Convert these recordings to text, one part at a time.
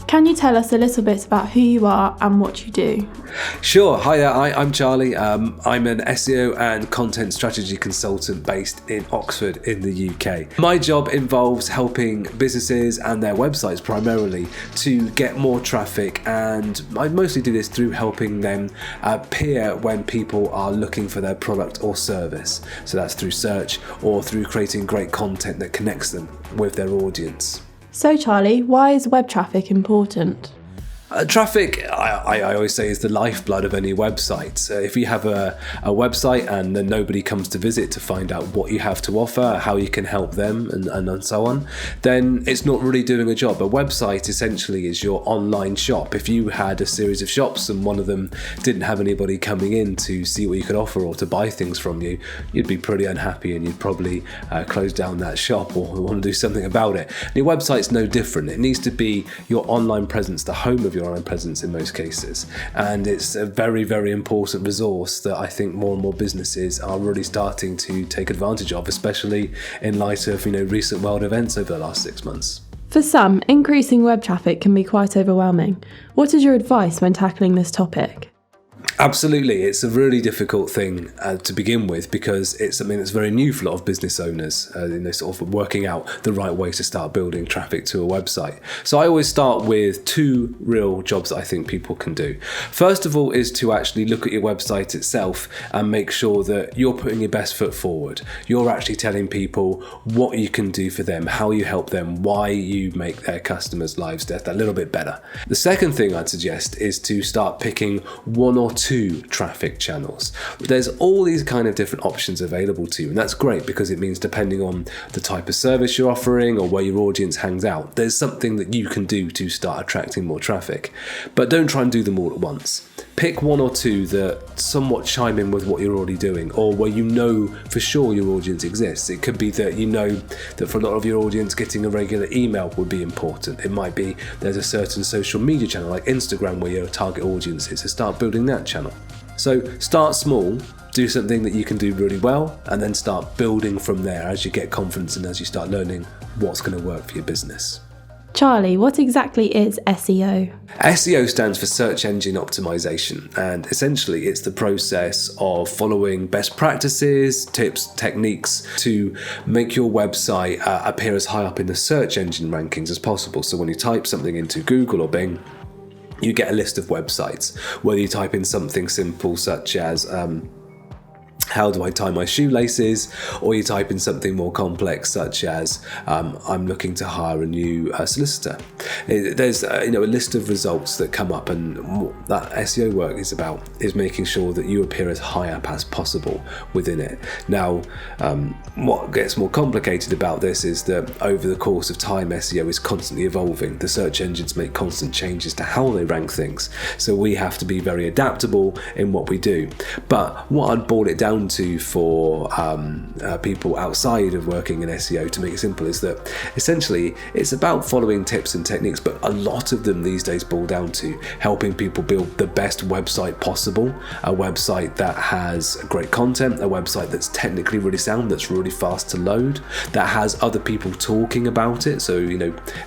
Can you tell us a little bit about who you are and what you do? Sure. Hi there, I'm Charlie. I'm an SEO and content strategy consultant based in Oxford in the UK. My job involves helping businesses and their websites primarily to get more traffic, and I mostly do this through helping them appear when people are looking for their product or service. So that's through search or through creating great content that connects them with their audience. So Charlie, why is web traffic important? Traffic, I always say, is the lifeblood of any website. If you have a website and then nobody comes to visit to find out what you have to offer, how you can help them, and so on, then it's not really doing a job. A website essentially is your online shop. If you had a series of shops and one of them didn't have anybody coming in to see what you could offer or to buy things from you, you'd be pretty unhappy and you'd probably close down that shop or want to do something about it. And your website's no different. It needs to be your online presence, the home of your online presence in most cases, and it's a very, very important resource that I think more and more businesses are really starting to take advantage of, especially in light of recent world events over the last 6 months. For some, increasing web traffic can be quite overwhelming. What is your advice when tackling this topic? Absolutely, it's a really difficult thing to begin with because it's something that's very new for a lot of business owners, sort of working out the right way to start building traffic to a website. So I always start with two real jobs that I think people can do. First of all is to actually look at your website itself and make sure that you're putting your best foot forward. You're actually telling people what you can do for them, how you help them, why you make their customers' lives just a little bit better. The second thing I'd suggest is to start picking one or two traffic channels. There's all these kind of different options available to you, and that's great because it means depending on the type of service you're offering or where your audience hangs out, there's something that you can do to start attracting more traffic. But don't try and do them all at once. Pick one or two that somewhat chime in with what you're already doing, or where you know for sure your audience exists. It could be that you know that for a lot of your audience getting a regular email would be important. It might be there's a certain social media channel like Instagram where your target audience is, so start building that channel. So start small, do something that you can do really well, and then start building from there as you get confidence and as you start learning what's going to work for your business. Charlie, what exactly is SEO? SEO stands for Search Engine Optimization, and essentially it's the process of following best practices, tips, techniques to make your website appear as high up in the search engine rankings as possible. So when you type something into Google or Bing, you get a list of websites. Whether you type in something simple such as how do I tie my shoelaces, or you type in something more complex such as I'm looking to hire a new solicitor. There's a list of results that come up, and what that SEO work is about is making sure that you appear as high up as possible within it. Now, what gets more complicated about this is that over the course of time, SEO is constantly evolving. The search engines make constant changes to how they rank things, so we have to be very adaptable in what we do. But what I'd boil it down to for people outside of working in SEO, to make it simple, is that essentially it's about following tips and techniques, but a lot of them these days boil down to helping people build the best website possible, a website that has great content, a website that's technically really sound, that's really fast to load, that has other people talking about it, so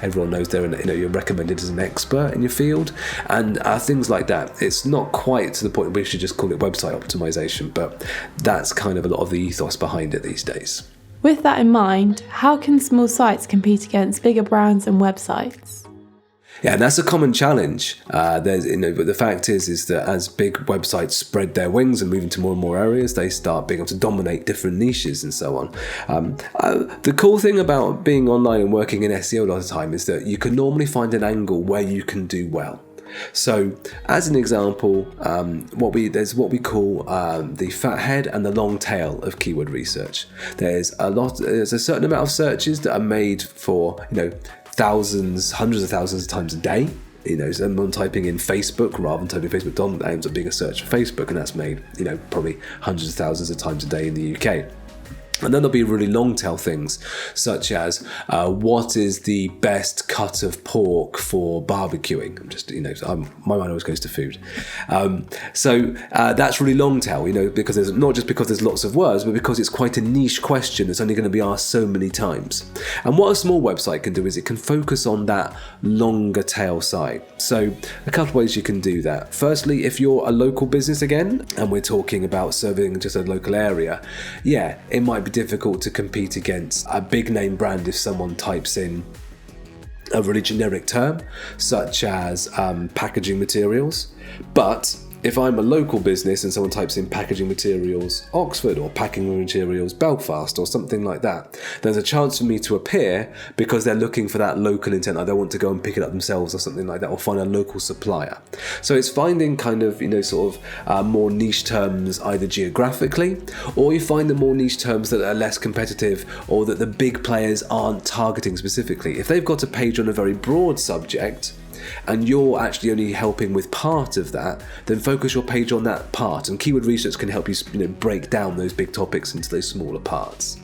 everyone knows you're recommended as an expert in your field, and things like that. It's not quite to the point where we should just call it website optimization, but that's kind of a lot of the ethos behind it these days. With that in mind, how can small sites compete against bigger brands and websites? Yeah, and that's a common challenge. But the fact is that as big websites spread their wings and move into more and more areas, they start being able to dominate different niches and so on. The cool thing about being online and working in SEO a lot of the time is that you can normally find an angle where you can do well. So, as an example, there's what we call the fat head and the long tail of keyword research. There's a certain amount of searches that are made for thousands, hundreds of thousands of times a day. Someone typing in Facebook rather than typing Facebook ends up being a search for Facebook, and that's made probably hundreds of thousands of times a day in the UK. And then there'll be really long tail things, such as what is the best cut of pork for barbecuing? I'm just, my mind always goes to food. So that's really long tail, because there's not just because there's lots of words, but because it's quite a niche question that's only going to be asked so many times. And what a small website can do is it can focus on that longer tail side. So a couple of ways you can do that. Firstly, if you're a local business again, and we're talking about serving just a local area, it might be difficult to compete against a big name brand if someone types in a really generic term such as packaging materials. But if I'm a local business and someone types in packaging materials Oxford or packaging materials Belfast or something like that, there's a chance for me to appear because they're looking for that local intent. They want to go and pick it up themselves or something like that, or find a local supplier. So it's finding kind of, more niche terms either geographically, or you find the more niche terms that are less competitive or that the big players aren't targeting specifically. If they've got a page on a very broad subject, and you're actually only helping with part of that, then focus your page on that part. And keyword research can help you, break down those big topics into those smaller parts.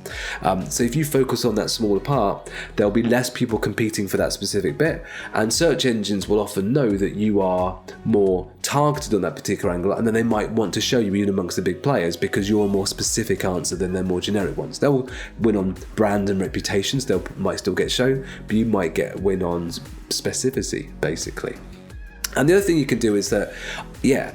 So if you focus on that smaller part, there'll be less people competing for that specific bit, and search engines will often know that you are more targeted on that particular angle, and then they might want to show you even amongst the big players because you're a more specific answer than their more generic ones. They'll win on brand and reputations, they might still get shown, but you might get win on specificity, basically. And the other thing you can do is that,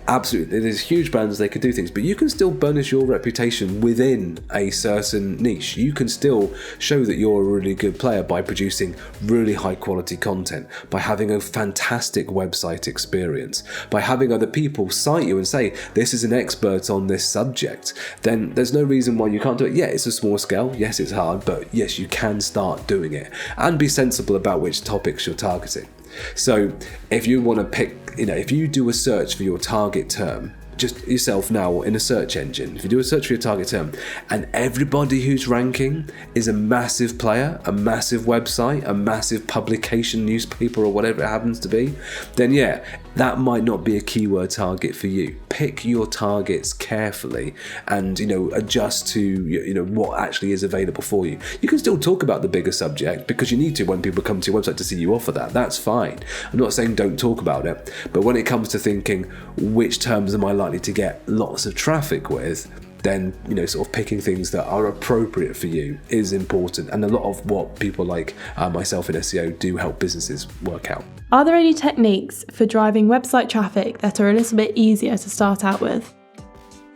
absolutely, there's huge brands, they could do things, but you can still burnish your reputation within a certain niche. You can still show that you're a really good player by producing really high quality content, by having a fantastic website experience, by having other people cite you and say, this is an expert on this subject. Then there's no reason why you can't do it. Yeah, it's a small scale. Yes, it's hard, but yes, you can start doing it, and be sensible about which topics you're targeting. So if you want to pick, if you do a search for your target term, just yourself now in a search engine, if you do a search for your target term and everybody who's ranking is a massive player, a massive website, a massive publication, newspaper, or whatever it happens to be, then that might not be a keyword target for you. Pick your targets carefully and, adjust to, what actually is available for you. You can still talk about the bigger subject because you need to when people come to your website to see you offer that. That's fine. I'm not saying don't talk about it, but when it comes to thinking which terms am I likely to get lots of traffic with, then picking things that are appropriate for you is important, and a lot of what people like myself in SEO do help businesses work out. Are there any techniques for driving website traffic that are a little bit easier to start out with?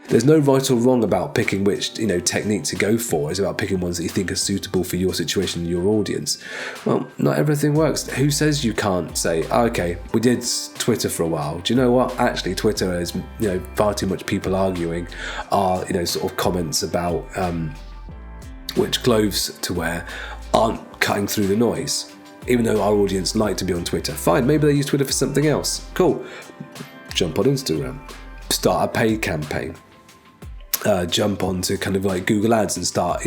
There's no right or wrong about picking which technique to go for. It's about picking ones that you think are suitable for your situation and your audience. Well, not everything works. Who says you can't say, okay, we did Twitter for a while. Do you know what? Actually, Twitter is far too much people arguing are comments about which clothes to wear aren't cutting through the noise. Even though our audience like to be on Twitter, fine. Maybe they use Twitter for something else. Cool. Jump on Instagram. Start a paid campaign. Jump onto kind of like Google Ads and start,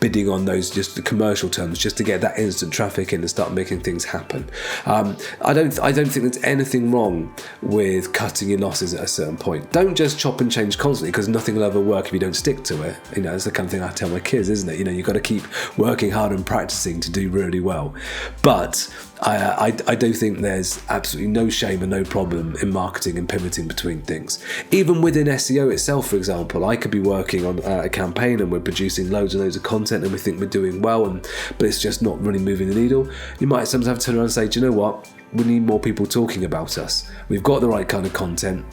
bidding on those just the commercial terms just to get that instant traffic in and start making things happen. I don't think there's anything wrong with cutting your losses at a certain point. Don't just chop and change constantly because nothing will ever work if you don't stick to it. That's the kind of thing I tell my kids, isn't it? You've got to keep working hard and practicing to do really well. But I do think there's absolutely no shame and no problem in marketing and pivoting between things. Even within SEO itself, for example, I could be working on a campaign and we're producing loads and loads of content and we think we're doing well, but it's just not really moving the needle. You might sometimes have to turn around and say, do you know what? We need more people talking about us. We've got the right kind of content.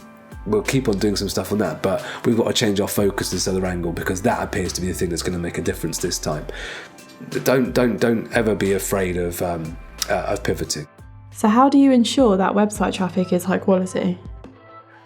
We'll keep on doing some stuff on that, but we've got to change our focus to this other angle because that appears to be the thing that's going to make a difference this time. Don't ever be afraid of pivoting. So how do you ensure that website traffic is high quality?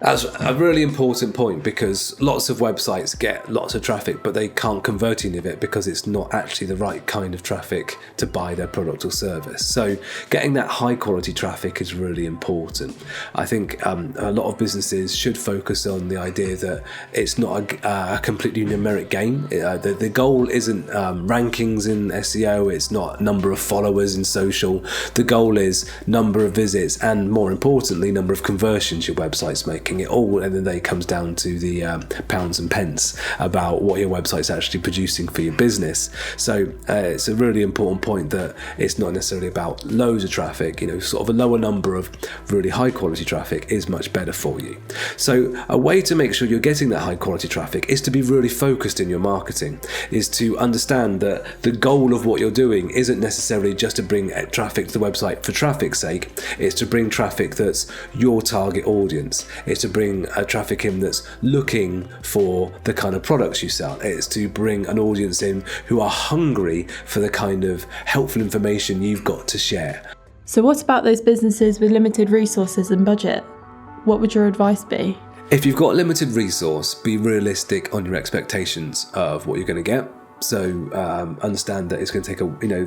That's a really important point because lots of websites get lots of traffic, but they can't convert any of it because it's not actually the right kind of traffic to buy their product or service. So getting that high quality traffic is really important. I think a lot of businesses should focus on the idea that it's not a completely numeric game. The goal isn't rankings in SEO, it's not number of followers in social. The goal is number of visits and, more importantly, number of conversions your website's making. working it all, and then it comes down to the pounds and pence about what your website's actually producing for your business. So it's a really important point that it's not necessarily about loads of traffic. Sort of a lower number of really high quality traffic is much better for you. So a way to make sure you're getting that high quality traffic is to be really focused in your marketing, is to understand that the goal of what you're doing isn't necessarily just to bring traffic to the website for traffic's sake. It's to bring traffic that's your target audience. It's to bring traffic in that's looking for the kind of products you sell. It's to bring an audience in who are hungry for the kind of helpful information you've got to share. So what about those businesses with limited resources and budget? What would your advice be? If you've got limited resource, be realistic on your expectations of what you're going to get. So understand that it's going to take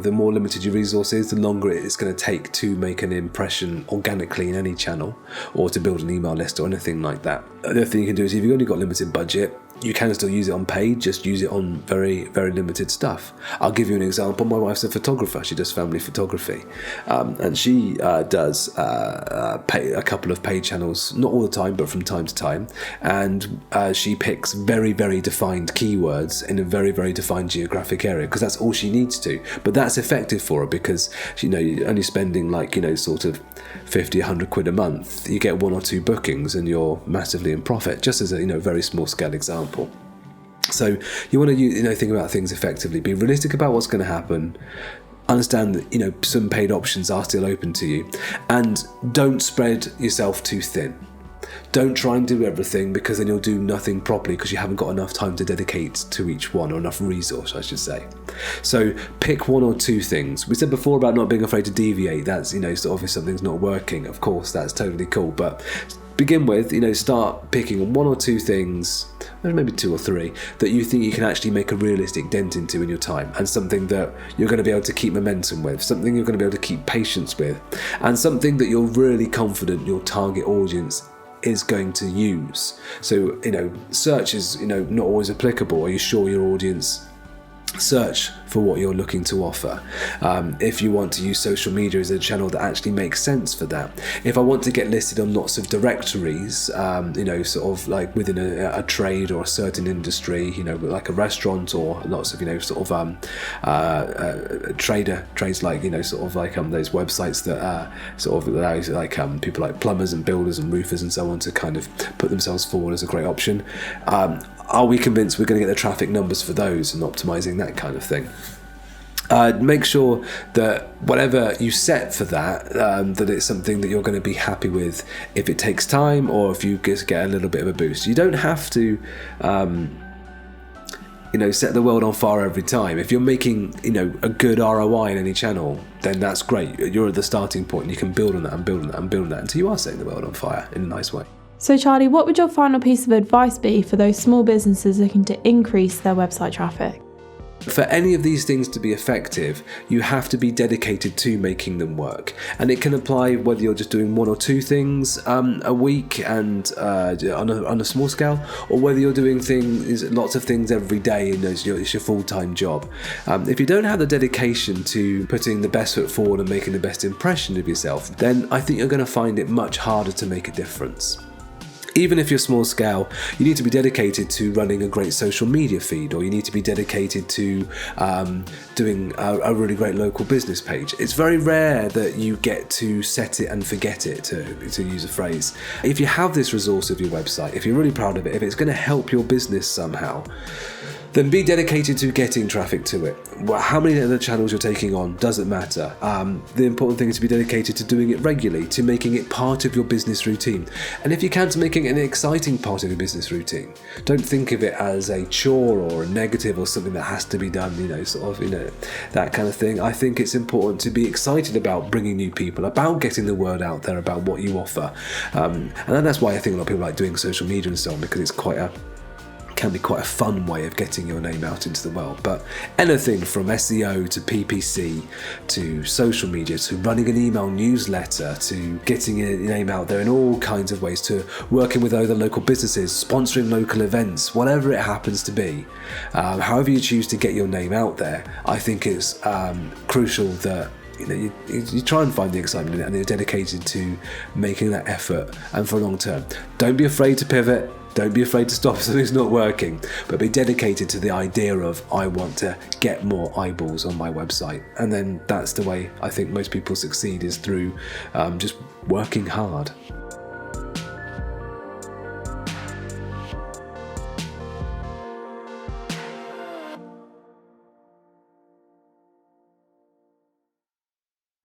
the more limited your resource is, the longer it's going to take to make an impression organically in any channel, or to build an email list or anything like that. The other thing you can do is, if you've only got limited budget, you can still use it on paid, just use it on very, very limited stuff. I'll give you an example. My wife's a photographer. She does family photography. And she does a couple of paid channels, not all the time, but from time to time. And she picks very, very defined keywords in a very, very defined geographic area, because that's all she needs to. But that's effective for her, because you're only spending sort of 50, 100 quid a month. You get 1 or 2 bookings and you're massively in profit, just as a very small scale example. So you want to think about things effectively, be realistic about what's going to happen, understand that some paid options are still open to you, and don't spread yourself too thin. Don't try and do everything, because then you'll do nothing properly, because you haven't got enough time to dedicate to each one, or enough resource, I should say. So pick 1 or 2 things. We said before about not being afraid to deviate. That's, sort of if something's not working, of course, that's totally cool. But begin with, start picking 1 or 2 things, maybe 2 or 3, that you think you can actually make a realistic dent into in your time, and something that you're going to be able to keep momentum with, something you're going to be able to keep patience with, and something that you're really confident your target audience is going to use. So, search is, not always applicable. Are you sure your audience search for what you're looking to offer? If you want to use social media as a channel that actually makes sense for that. If I want to get listed on lots of directories, sort of like within a trade or a certain industry, like a restaurant, or lots of, sort of trades like, sort of like those websites that sort of allows like people like plumbers and builders and roofers and so on to kind of put themselves forward as a great option. Are we convinced we're going to get the traffic numbers for those and optimizing that kind of thing? Make sure that whatever you set for that, that it's something that you're going to be happy with if it takes time, or if you just get a little bit of a boost. You don't have to set the world on fire every time. If you're making a good ROI in any channel, then that's great. You're at the starting point, and you can build on that and build on that and build on that until you are setting the world on fire in a nice way. So Charlie, what would your final piece of advice be for those small businesses looking to increase their website traffic? For any of these things to be effective, you have to be dedicated to making them work. And it can apply whether you're just doing 1 or 2 things a week and on a small scale, or whether you're doing lots of things every day and it's your full-time job. If you don't have the dedication to putting the best foot forward and making the best impression of yourself, then I think you're going to find it much harder to make a difference. Even if you're small scale, you need to be dedicated to running a great social media feed, or you need to be dedicated to doing a really great local business page. It's very rare that you get to set it and forget it, to use a phrase. If you have this resource of your website, if you're really proud of it, if it's going to help your business somehow, then be dedicated to getting traffic to it. How many other channels you're taking on doesn't matter. The important thing is to be dedicated to doing it regularly, to making it part of your business routine. And if you can, to making it an exciting part of your business routine. Don't think of it as a chore or a negative or something that has to be done, that kind of thing. I think it's important to be excited about bringing new people, about getting the word out there about what you offer. And that's why I think a lot of people like doing social media and so on, because it's can be quite a fun way of getting your name out into the world. But anything from SEO to PPC to social media to running an email newsletter to getting your name out there in all kinds of ways, to working with other local businesses, sponsoring local events, whatever it happens to be, however you choose to get your name out there, I think it's crucial that you try and find the excitement in it, and you're dedicated to making that effort and for long term. Don't be afraid to pivot. Don't be afraid to stop something's not working, but be dedicated to the idea of, I want to get more eyeballs on my website. And then that's the way I think most people succeed, is through just working hard.